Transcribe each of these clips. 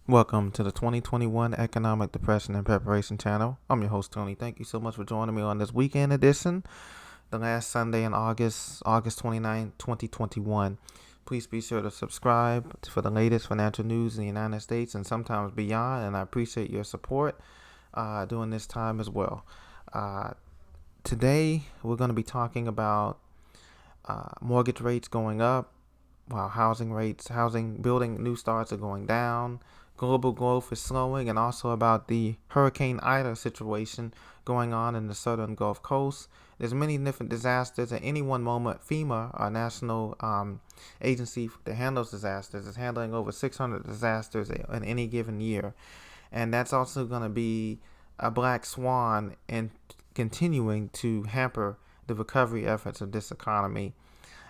Welcome to the 2021 Economic Depression and Preparation Channel. I'm your host, Tony. Thank you so much for joining me on this weekend edition, the last Sunday in August 29, 2021. Please be sure to subscribe for the latest financial news in the United States and sometimes beyond, and I appreciate your support during this time as well. Uh, Today, we're going to be talking about mortgage rates going up, while housing building new starts are going down. Global growth is slowing, and also about the Hurricane Ida situation going on in the southern Gulf Coast. There's many different disasters at any one moment. FEMA, our national agency that handles disasters, is handling over 600 disasters in any given year, and that's also going to be a black swan and continuing to hamper the recovery efforts of this economy.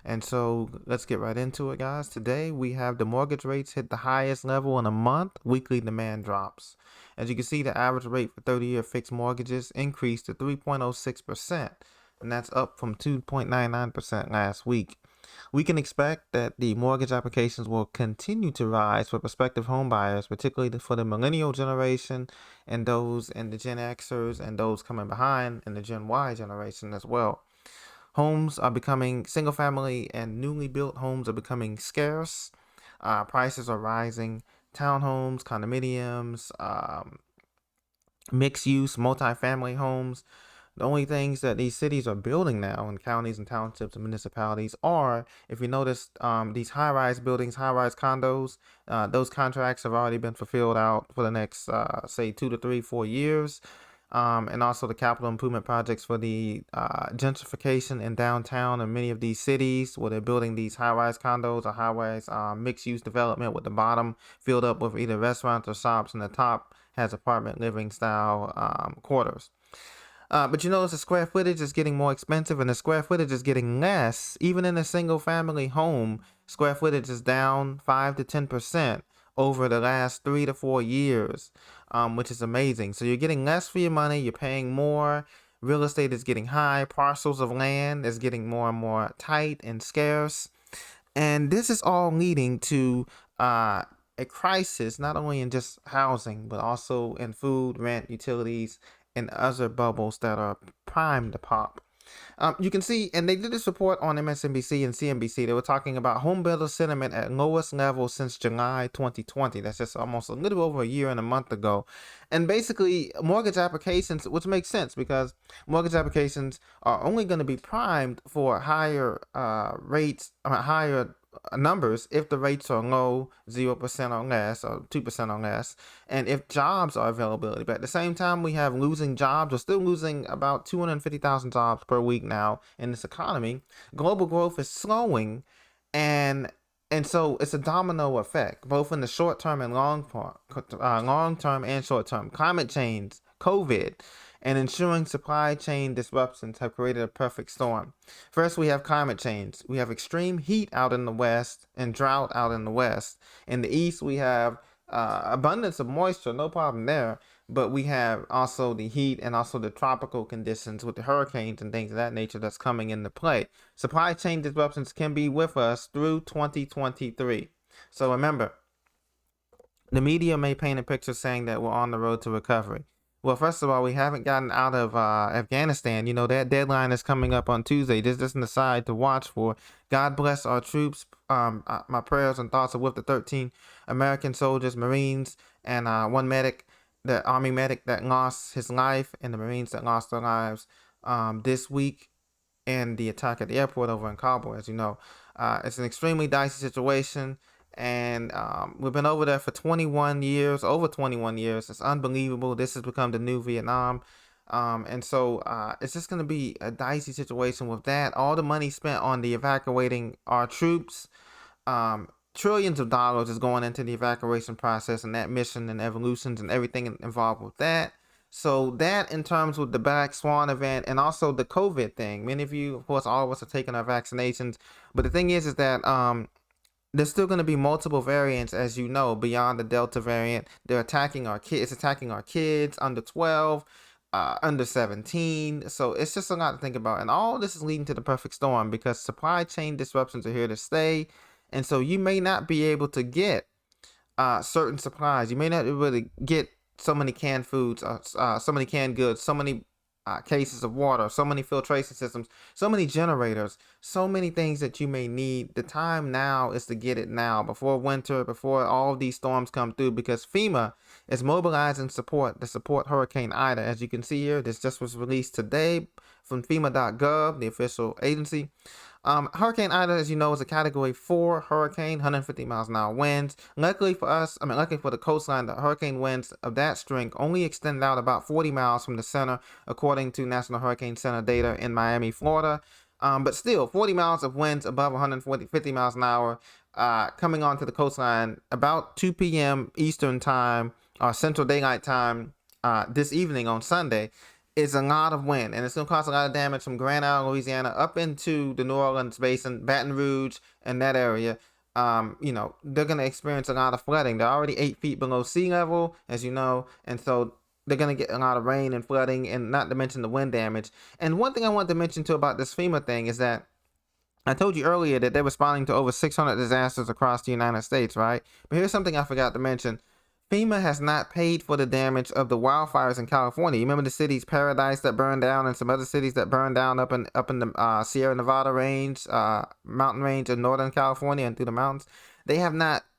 And so let's get right into it, guys. Today we have the mortgage rates hit the highest level in a month. Weekly demand drops. As you can see, the average rate for 30-year fixed mortgages increased to 3.06%, and that's up from 2.99% last week. We can expect that the mortgage applications will continue to rise for prospective home buyers, particularly for the millennial generation and those in the Gen Xers and those coming behind in the Gen Y generation as well. Homes are becoming single family and newly built homes are becoming scarce. Prices are rising. Townhomes, condominiums, mixed use, multifamily homes. The only things that these cities are building now in counties and townships and municipalities are, if you notice, these high-rise buildings, high-rise condos. Those contracts have already been fulfilled out for the next, say, 2 to 3, 4 years. And also the capital improvement projects for the gentrification in downtown and many of these cities where they're building these high-rise condos or high-rise mixed-use development with the bottom filled up with either restaurants or shops and the top has apartment living style quarters. But you notice the square footage is getting more expensive and the square footage is getting less. Even in a single family home, square footage is down 5 to 10% over the last 3 to 4 years, which is amazing. So you're getting less for your money, you're paying more. Real estate is getting high. Parcels of land is getting more and more tight and scarce. And this is all leading to a crisis, not only in just housing, but also in food, rent, utilities, and other bubbles that are primed to pop. You can see, and they did this report on MSNBC and CNBC. They were talking about home builder sentiment at lowest level since July 2020. That's just almost a little over a year and a month ago. And basically, mortgage applications, which makes sense because mortgage applications are only going to be primed for higher higher numbers if the rates are low, 0% or less, or 2% or less, and if jobs are availability. But at the same time, we have losing jobs. We're still losing about 250,000 jobs per week now in this economy. Global growth is slowing, and so it's a domino effect, both in the short term and long term and short term. Climate change, COVID, and ensuring supply chain disruptions have created a perfect storm. First, we have climate change. We have extreme heat out in the west and drought out in the west. In the east, we have abundance of moisture, no problem there. But we have also the heat and also the tropical conditions with the hurricanes and things of that nature that's coming into play. Supply chain disruptions can be with us through 2023. So remember, the media may paint a picture saying that we're on the road to recovery. Well, first of all, we haven't gotten out of Afghanistan. You know, that deadline is coming up on Tuesday. This is an aside to watch for. God bless our troops. My prayers and thoughts are with the 13 American soldiers, Marines, and one medic, the Army medic that lost his life, and the Marines that lost their lives this week in the attack at the airport over in Kabul, as you know. It's an extremely dicey situation. And we've been over there for 21 years, over 21 years. It's unbelievable. This has become the new Vietnam. And so it's just going to be a dicey situation with that. All the money spent on the evacuating our troops, trillions of dollars is going into the evacuation process and that mission and evolutions and everything involved with that. So that in terms with the Black Swan event and also the COVID thing. Many of you, of course, all of us are taking our vaccinations. But the thing is that there's still going to be multiple variants, as you know, beyond the Delta variant. They're attacking our kids. It's attacking our kids under 12, under 17. So it's just a lot to think about. And all this is leading to the perfect storm because supply chain disruptions are here to stay. And so you may not be able to get certain supplies. You may not be able to get so many canned foods, so many canned goods, so many cases of water, so many filtration systems, so many generators, so many things that you may need. The time now is to get it now, before winter, before all these storms come through, because FEMA is mobilizing support to support Hurricane Ida. As you can see here, this just was released today from FEMA.gov, the official agency. Hurricane Ida, as you know, is a Category 4 hurricane, 150 miles an hour winds. Luckily for us, luckily for the coastline, the hurricane winds of that strength only extend out about 40 miles from the center, according to National Hurricane Center data in Miami, Florida. But still, 40 miles of winds above 50 miles an hour, coming onto the coastline about 2 p.m. Eastern Time, or Central Daylight Time, this evening on Sunday, is a lot of wind, and it's going to cause a lot of damage from Grand Isle, Louisiana, up into the New Orleans Basin, Baton Rouge, and that area. They're going to experience a lot of flooding. They're already 8 feet below sea level, as you know, and so they're going to get a lot of rain and flooding, and not to mention the wind damage. And one thing I wanted to mention too about this FEMA thing is that I told you earlier that they're responding to over 600 disasters across the United States, right? But here's something I forgot to mention. FEMA has not paid for the damage of the wildfires in California. You remember the cities Paradise that burned down, and some other cities that burned down up in the Sierra Nevada range, mountain range in Northern California and through the mountains. They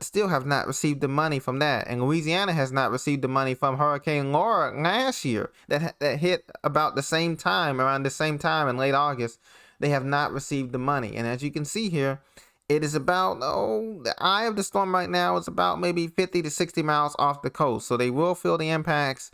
still have not received the money from that, and Louisiana has not received the money from Hurricane Laura last year that hit about the same time, around the same time in late August. They have not received the money, and as you can see here, it is about, the eye of the storm right now is about maybe 50 to 60 miles off the coast. So they will feel the impacts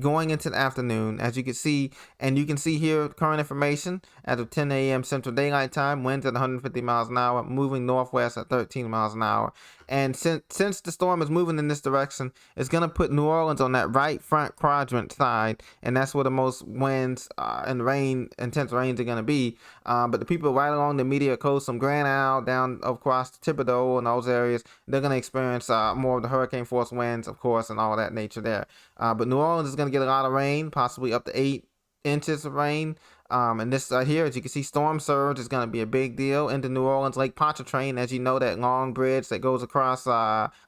going into the afternoon, as you can see. And you can see here current information as of 10 a.m. Central Daylight Time, winds at 150 miles an hour, moving northwest at 13 miles an hour. And since the storm is moving in this direction, it's going to put New Orleans on that right front quadrant side, and that's where the most winds and rain, intense rains, are going to be. But the people right along the immediate coast, from Grand Isle down across to Thibodeau and those areas, they're going to experience more of the hurricane force winds, of course, and all that nature there. But New Orleans is going to get a lot of rain, possibly up to 8 inches of rain. And this here, as you can see, storm surge is going to be a big deal into New Orleans. Lake Pontchartrain, as you know, that long bridge that goes across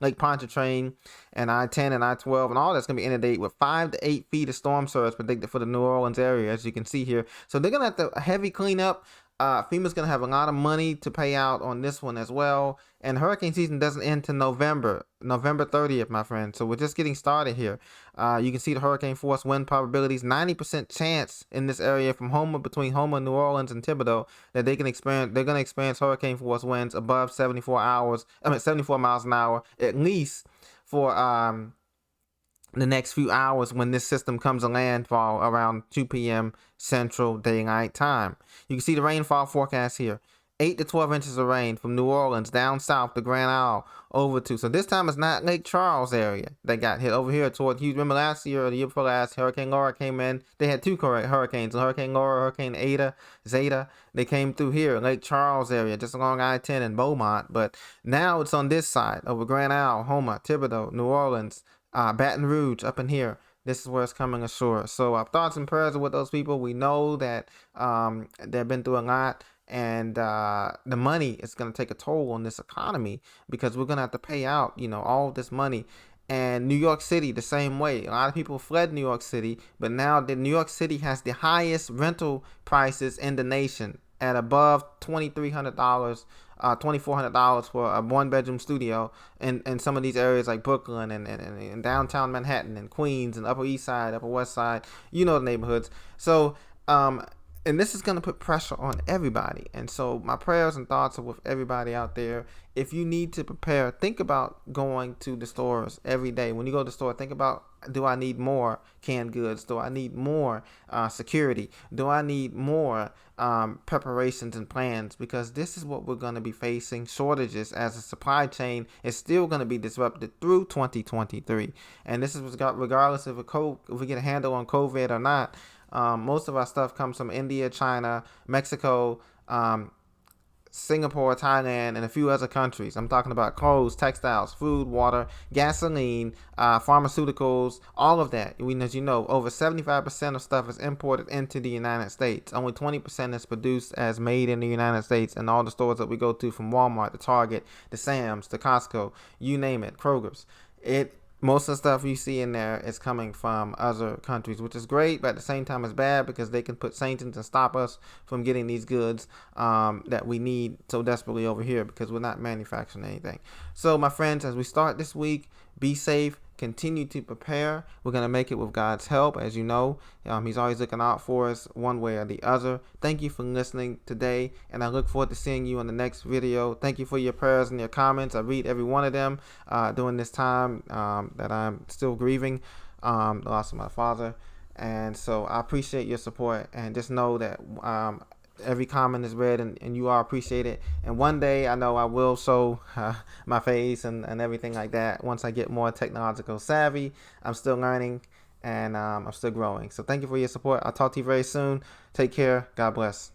Lake Pontchartrain and I-10 and I-12 and all that's going to be inundated with 5 to 8 feet of storm surge predicted for the New Orleans area, as you can see here. So they're going to have to heavy cleanup. FEMA's going to have a lot of money to pay out on this one as well. And hurricane season doesn't end till November 30th, my friend. So we're just getting started here. You can see the hurricane force wind probabilities, 90% chance in this area between Houma, New Orleans, and Thibodeau, that they're going to experience hurricane force winds above 74 miles an hour, at least for the next few hours when this system comes to landfall around 2 p.m. Central Daylight Time. You can see the rainfall forecast here. 8 to 12 inches of rain from New Orleans down south to Grand Isle over to. So this time it's not Lake Charles area that got hit over here toward Houston. Remember last year or the year before last, Hurricane Laura came in. They had two hurricanes, Hurricane Laura, Hurricane Zeta. They came through here, Lake Charles area, just along I-10 and Beaumont. But now it's on this side over Grand Isle, Houma, Thibodeau, New Orleans, Baton Rouge up in here. This is where it's coming ashore. So our thoughts and prayers are with those people. We know that they've been through a lot, and the money is going to take a toll on this economy, because we're going to have to pay out, all of this money. And New York City, the same way. A lot of people fled New York City, but now New York City has the highest rental prices in the nation, at above $2,300, $2,400 for a one-bedroom studio in some of these areas like Brooklyn and downtown Manhattan and Queens and Upper East Side, Upper West Side, the neighborhoods. So, and this is going to put pressure on everybody. And so my prayers and thoughts are with everybody out there. If you need to prepare, think about going to the stores every day. When you go to the store, think about, do I need more canned goods? Do I need more security? Do I need more preparations and plans? Because this is what we're going to be facing, shortages, as the supply chain is still going to be disrupted through 2023. And this is regardless if we get a handle on COVID or not. Most of our stuff comes from India, China, Mexico, Singapore, Thailand, and a few other countries. I'm talking about clothes, textiles, food, water, gasoline, pharmaceuticals, all of that. As you know, over 75% of stuff is imported into the United States. Only 20% is produced as made in the United States, and all the stores that we go to, from Walmart to Target to Sam's to Costco, you name it, Kroger's. Most of the stuff you see in there is coming from other countries, which is great, but at the same time it's bad because they can put sanctions and stop us from getting these goods that we need so desperately over here because we're not manufacturing anything. So, my friends, as we start this week, be safe. Continue to prepare. We're going to make it with God's help. As you know, He's always looking out for us one way or the other. Thank you for listening today, and I look forward to seeing you in the next video. Thank you for your prayers and your comments. I read every one of them during this time that I'm still grieving the loss of my father. And so I appreciate your support, and just know that every comment is read, and you are appreciated. And one day I know I will show my face and everything like that once I get more technological savvy. I'm still learning, and I'm still growing. So thank you for your support. I'll talk to you very soon. Take care. God bless.